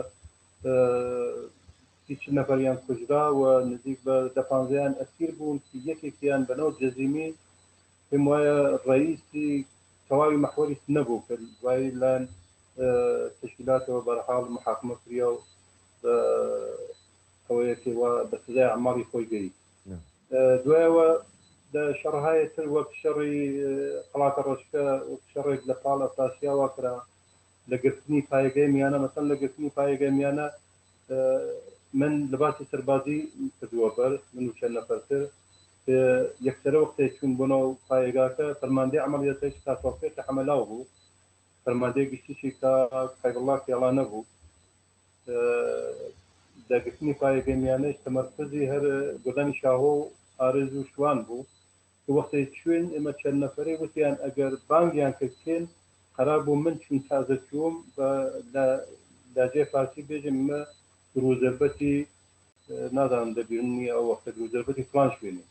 30 نەفەریان کوژرا و نزیک بە 15 ئەسیر بوون یەکێکیان بەنەوە جەزیمی پێم وایە ڕئیسی تەواوی مەحوەری نەبوو کە دوای لایەن تشکیلاتەوە بەرحاڵ محاکمە کردە و ئەوەیەکی بە سزای ئەعماڵی خۆی گەیشت دوایەوە شەڕهای تر وەک شەڕی قەڵاتە ڕۆژکە شەڕێک لە پاڵ ئەساسیاوە کرا لە گرتنی پایگەی میانە مەسەن لە گرتنی پایگەی میانە من لە باسی سەربازی کردووە بەر من و چەند نەفەرتر یەکسەرە وەختێک چوون بوونەوە پایگاکە فەرماندەی عەمەلیاتێک کاتۆفێک حەمەلاو بوو فەرماندەی گشتیشی کە خەیرڵڵا کێڵا نەبوو دەگرتنی پایگەی میانەش تەمەرکزی هەر گۆدانی شاهۆ و ئارز و شوان بوو کە وەختێک چوین ئێمە چەند نەفەرەی وتیان ئەگەر بانگیان کردکێن قەرار بوو من چون تازە چووم لاجێ فارسی بێژم مە دروزەربەتی نازانم دەبیرنی ئەو وەختە دروزەربەتی فلان شوێنێ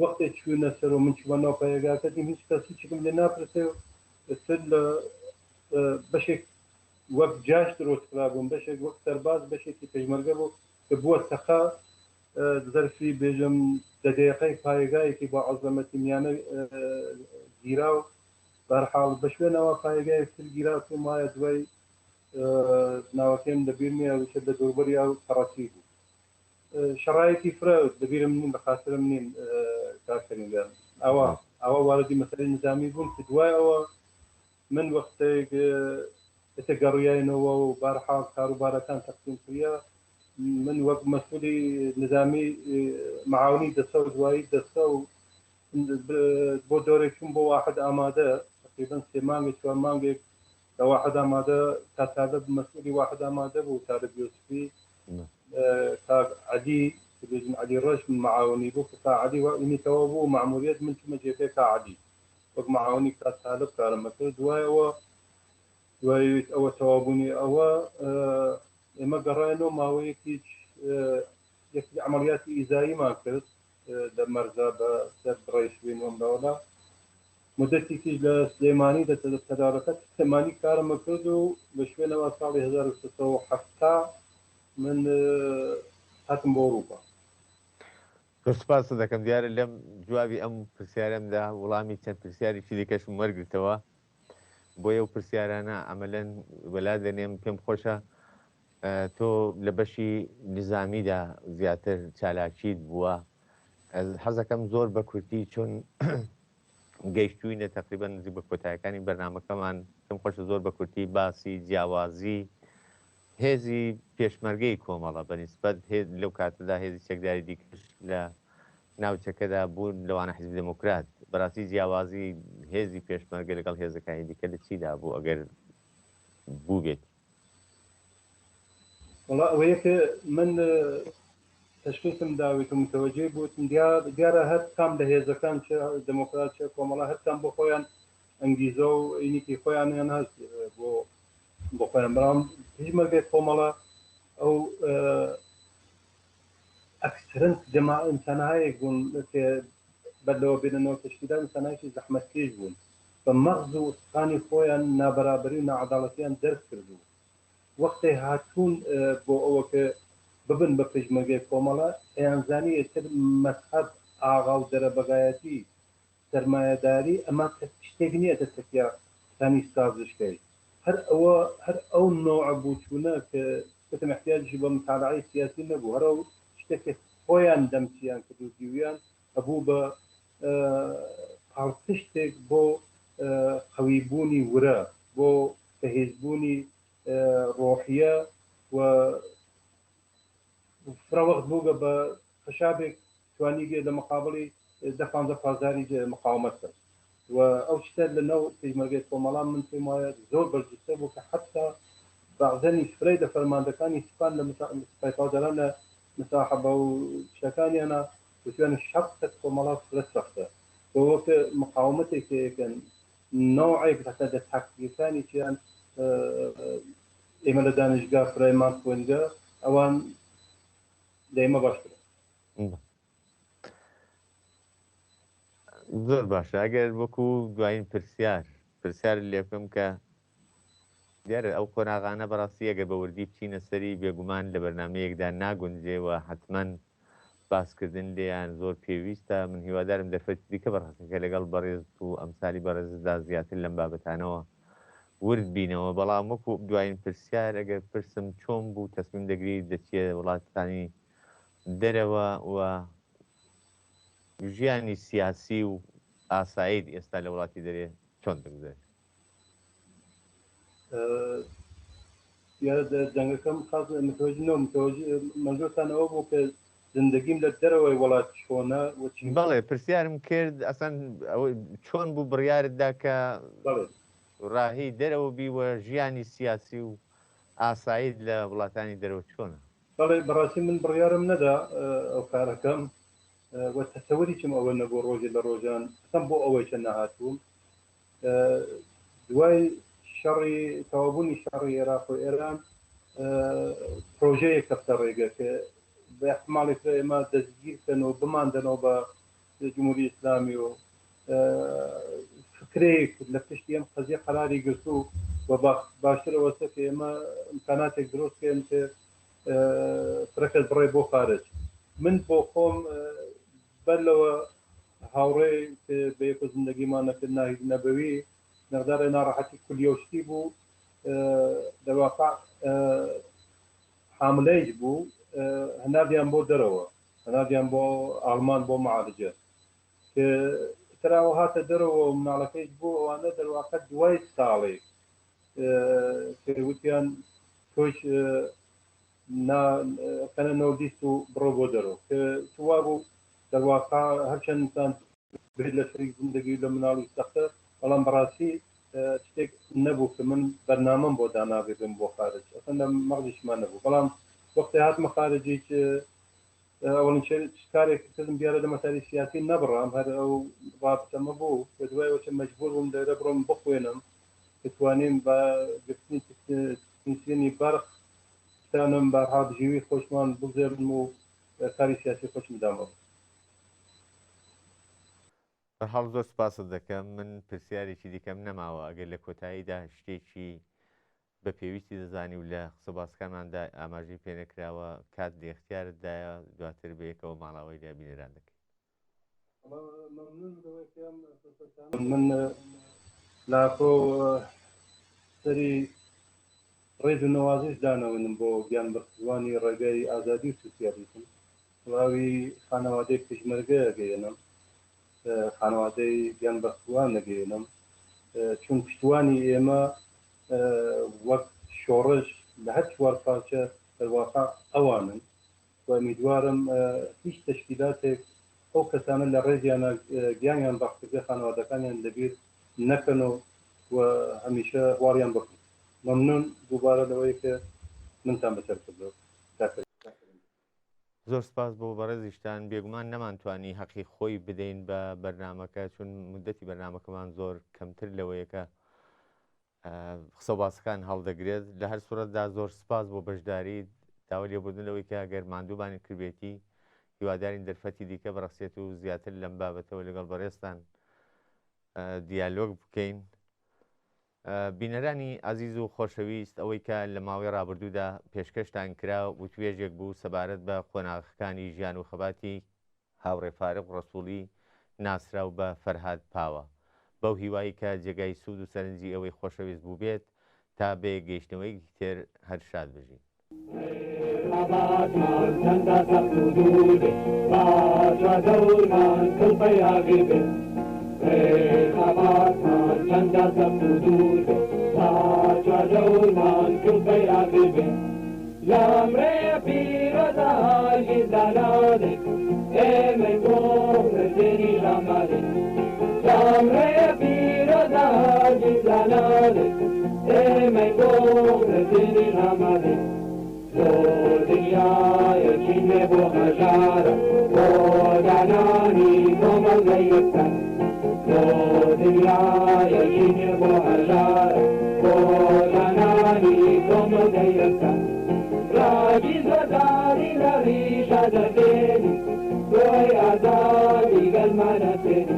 وەختێک چوونە سەر و من چووەنەوە پایگاکە دیم هیچ کەسی چکم لێ ناپرسێ سەر لە بەشێک وەک جاش دروستکرا بووم بەشێک وەک سەرباز بەشێکی پێشمەرگە بوو کە بووە تەقا زەرفی بێژم دەدەیەقەی پایگایەکی بە عەزەمەتی میانە گیرا و بەرحاڵ بە شوێنەوە پایگایەک تر گیرا پێم وایە دوای ناوەکەم دەبیر نییە وچە لە دەوروبەری ئەو کەڕەسی بوو شەڕایەتی فرە دەبیرم نین بەخاترم نین کارکەریگەن ئەوە واردی مەسەلەی نظامی بوون کە دوای ئەوە من وەختێک گەڕیاینەوە و بەرحاڵ کاروبارەکان تەقسیم کردە من وەک مەسئولی نظامی معاونی دەسە و دوایی دەسە و بۆ دۆرێکم بۆ واحد ئامادە تقریباً 3 مانگێک 4 مانگێک لە واحد ئامادە تاتادە مەسئولی واحد ئامادە بوو تارب یوسفی کاک عەلی بێژن عەلی ڕەش من معاونی بوو کە کا عەلی وینیتەوە بوو مەعموریەت من چوومە جێگەی کا عەلی وەک معاونی کا تالب کارمە کرد دوایەوە دوای ئەوە تەوابوونی ئەوە ئێمە گەڕاینەوە ماوەیەکی یەکی عەمەلیاتی ئیزاییمان کرد لە مەرزا بە سەر بڕی شوێن وەمداوەدا مدەتێکیش لە سلێمانی دەتەدارەکە سلێمانی کارمە کرد و بە شوێنەوە ساڵی 1970 من هاتم بۆ ئەوروپا سپاس دەکەم دیارە لەم جوابی ئەم پرسیارەمدا وەڵامی چەند پرسیارێکی دیکەشم وەرگرتەوە بۆ ئەو پرسیارانە ئەمەلەن وەلا دەنێم پێم خۆشە تۆ لە بەشی نظامیدا زیاتر چالاکیت بووە حەزەکەم زۆر بە کورتی چۆن گەیشتووینە تقریبا نزیک بە کۆتاییەکانی بەرنامەکەمان پێم خۆشە زۆر بە کورتی باسی جیاوازی هێزی پێشمەرگەی کۆمەڵە بەنسبەت لەو کاتەدا هێزی چەکداری دیکەش لە ناوچەکەدا بوون لەوانە حیزب دموکرات بەڕاستی جیاوازی هێزی پێشمەرگە لەگەڵ هێزەکانی دیکە لە چیدا بوو ئەگەر بوو بێت وڵا ئەوەیە کە من تشخیصم داویت و متوجه بووتم دیارە هەر کام لە هێزەکان دموکرات کۆمەڵە هەر کام بۆ خۆیان ئەنگیزە و عینیکی خۆیانیان هەست بۆ خۆیان بەڵام پێشمەرگەی کۆمەڵە ئەو ئەکسرن ئینسانهایەک بوون کە بەرلەوە بێننەوە تشکیلات ئینسانهایەکی زەحمەتکێش بوون بە مەغز و ئوستخانی خۆیان نابەرابەری و نەعەداڵەتیان دەرک کردو وەختێ هاتوون بۆ ئەوە کە ببن بە پێشمەرگەی کۆمەڵە ئەیانزانی ئێتر مەذهەب ئاغا و دەرەبەگایەتی سەرمایەداری ئەمە شتێک نییە تەکیەکانی سازشکەی هەر ئەو نۆعە بووچوونە کە گوتم احتیاجی بە مطالعەی سیاسی نەبوو هەر ئەو شتێکی خۆیان دەمچیان کرد و دیویان هەبوو بە پاڵپشتێک بۆ قەویبوونی ورە بۆ بەهێزبوونی ڕۆحیە و فراوەخت بووگە بە خەشابێک توانیگە لە مقابڵی دەفانزە پازاری مقاومەت کرد و ئەو شتە لەنەو پێشمەرگەی کۆمەڵان من پێم وایە زۆر بەرجستە بوو کە حتا بەعزەنی فرەی لە فەرماندەکانی سوپان لە سپایپادەران لە مساحبە و شەکانیانە وتیان شەق کۆمەڵات فرە سەختە بۆ وەکە مقاومەتێک هەیەکەن نوعێک حتا لە تاکتیکەکانی چیان ئێمە لە دانشگا فرەیمان خوێنگە ئەوان لە ئێمە باشترە. زۆر باشە ئەگەر وەکو دوایین پرسیار لێ بکەم کە دیارە ئەو قۆناغانە بەڕاستی ئەگەر بە وردی بچینە سەری بێگومان لە بەرنمەیەکدا ناگونجێەوە حتمما باسکردن لێیان زۆر پێویستە. من هیوادارم دەرفەتی دیکە بەڕاستەکە لەگەڵ بەڕێز و ئەمسالی بەڕێزدا زیاتر لەم بابەتانەوە ورد بینەوە. بەڵام وەکو دوایین پرسیار ئەگەر پرسم چۆن بوو تەسمیم دەگری دەچێت وڵاتانی دەرەوە و ژیانی سیاسی و ئاسایید ئێستا لە وڵاتی دەرێ چۆن دەگوزێت؟ جەنگەکەم منزۆرتانەوە بوو کە زندگیم لە دەرەوەی وڵات چۆنە بەڵێ پرسیارم کرد ئەسەن چۆن بوو بڕیارتدا کە ڕاهی دەرەوە بیوە ژیانی سیاسی و ئاسایید لە وڵاتانی دەرەوە چۆنە؟ بەڵێ بەڕاستی من بڕیارم نەدا ئەو کارەکەم وە تەسەوەری چم ئەوە نەبوو ڕۆژێ لە ڕۆژان ئەم بۆ ئەوەی چەند نەهاتووم دوای شەڕی تەوابوونی شەڕی عێراق و ئێران پرۆژەیە کەفتە ڕێگە کە بە احتماڵی ئێمە دەستگیرکەنەوە بماندنەوە بە جمهوری ئیسلامی و فکرێک لە پشتی ئەم قەزیە قەراری گرت و باشترەوەسە کە ئێمە ئیمکاناتێک دروستکەن کە فرەکەس بڕێ بۆ خارج. من بۆ خۆم بەر لەوە هاوڕێ بە یەک زندگیمان نەکرد ناهید نەبەوی مقدار ناڕەحەتی کولیۆشتی بوو دەواقع حاملەیج بوو هەنادیان بۆ دەرەوە هەنادیان بۆ ئاڵمان بۆ معالجە کە تراوە هاتە دەرەوە و مناڵەکەیش بوو ئەوانە دەواقع دوای ساڵێک وتیان تۆش کەنە نەودیست و بڕۆ بۆ دەرەوە کە سوا بوو دەواقع هەرچەند ئینسان بێت لە شەریک زندگی لە مناڵی سەختە بەڵام بەڕاستی شتێک نەبوو کە من بەرنامەم بۆ دانابێتم بۆ خارج ئەسەن لە مەغزیشمان نەبوو. بەڵام وەختی هاتمە خارجی ئەوڵین کارێک کردم دیارە لە مەساری سیاسی نەبڕام هەر ئەو ڕابستەمە بوو کە دوای وەچە مەجبور بووم لێرە بڕۆم بخوێنم کە توانیم بە گرتنی تەکنیسیەنی بەرق تانم بەرها بژێوی خۆشمان بگذێرم و کاری سیاسی خۆشم دامەوە. هەڵ زۆر سپاست دەکەم. من پرسیارێکی دیکەم نەماوە ئەگەر لە کۆتاییدا شتێکی بە پێویستی دەزانی و لە قسە باسەکانماندا ئاماژەی پێنەکراوە کات لە اختیارتدایە دواتر بەیەکەوە ماڵاوەی دابینێران دەکەیت. من لاکۆ سەری ڕێز و نەوازش دانەوەنم بۆ گیان بەخزوانی ڕێگای ئازادی و سوسیالیزم ڕاوی خانەوادەی پێشمەرگە گەیەنم خانەوادەی گیان بەخزوان نەگەێنم چون پشتوانی ئێمە وەک شۆڕش لە هەر چوار پارچە دەواقع ئەوانن و ئەمیدوارم هیچ تەشکیلاتێک ئەو کەسانە لە ڕێزیانە گیانیان بەخشکردە خانەوادەکانیان لەبیر نەکەن و هەمیشە واریان بکەن. مەمنون دووبارە لەوەی کە منتان بەسەر کردەوە. زۆر سپاس بۆ بەڕێزیشتان. بێگومان نەمانتوانی حەقی خۆی بدەین بە بەرنمەکە چون مدەتی بەرنمەکەمان زۆر کەمتر لەوەیەکە قسە باسەکان هەڵدەگرێت. لە هەر سوورەتدا زۆر سپاس بۆ بەشداری داوا لێبوردنەوەی کە ئەگەر ماندووبانی کردبێتی هیوادارین دەرفەتی دیکە بەڕەسێت و زیاتر لەم بابەتەوە لەگەڵ بەڕێستان دیالۆگ بکەین. بینەرانی عەزیز و خۆشەویست ئەوەی کە لە ماوەی ڕابردوودا پێشکەشتان کرا و توێژێک بوو سەبارەت بە قۆناغەکانی ژیان و خەباتی هاوڕێ فارق ڕەسووڵی ناسراو بە فەرهاد پاوە بەو هیوایی کە جێگای سوود و سەرنجی ئەوەی خۆشەویست بوو بێت تا بێ گەیشتنەوەی تر هەر شاد بژین. چندە زەبودود باجا دەورمان کڵبەی ئاگربێ لامرێ پیرەداهاژی زانانێک ئێمە بۆ ردێنی لامرێ پیرۆزاگی زانانێ ئێمەی بۆ دەزێنی ئامادێ بۆ دنیایەکی نوێ بۆ هەژارە بۆ دانانی کۆمەڵگەی یەکسان بۆ دنیایەکی نوێ بۆ هەژارە بۆ دانانی کۆمەڵگەی یەکسان ڕاگی زۆرداری لە ڕیشە دەدێنی بۆی ئازادی گەلمانەتێنی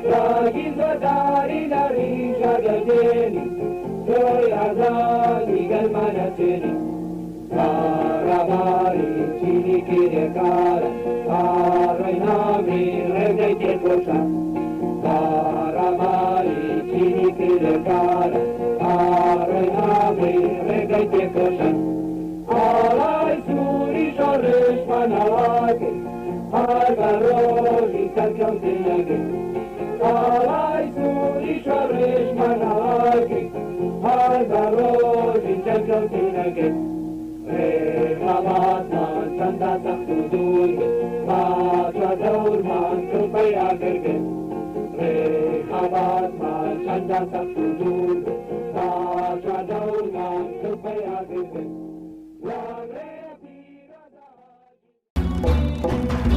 ڕاگی زۆرداری لە ڕیشە دەدێنی بۆی ئازادی گەلمانەتێنی ڕاباری چینی کرێکارە ئاڕۆی نامی ڕێگەی تێکۆشە ڕاباری چینی کرێکارە ئاڕۆی نامی ڕێگەی تێکۆشە ئاڵای سووری شۆڕش پەناواکە هەر بە ڕۆژی سەرکەوتنەکە ئاڵای سووری شۆڕش پەناواکە هەر بە ڕۆژی سەرکەوتنەکە ڕێخەڵاتمان چەندە سەخت و دوور باشە دەورمان کڵپەی ئاگرگن ڕێخەڵاتمان چەندە سەخت و دوور باشە دەورمان کڵپەی ئاگرگن لامرێ پیرۆزاگی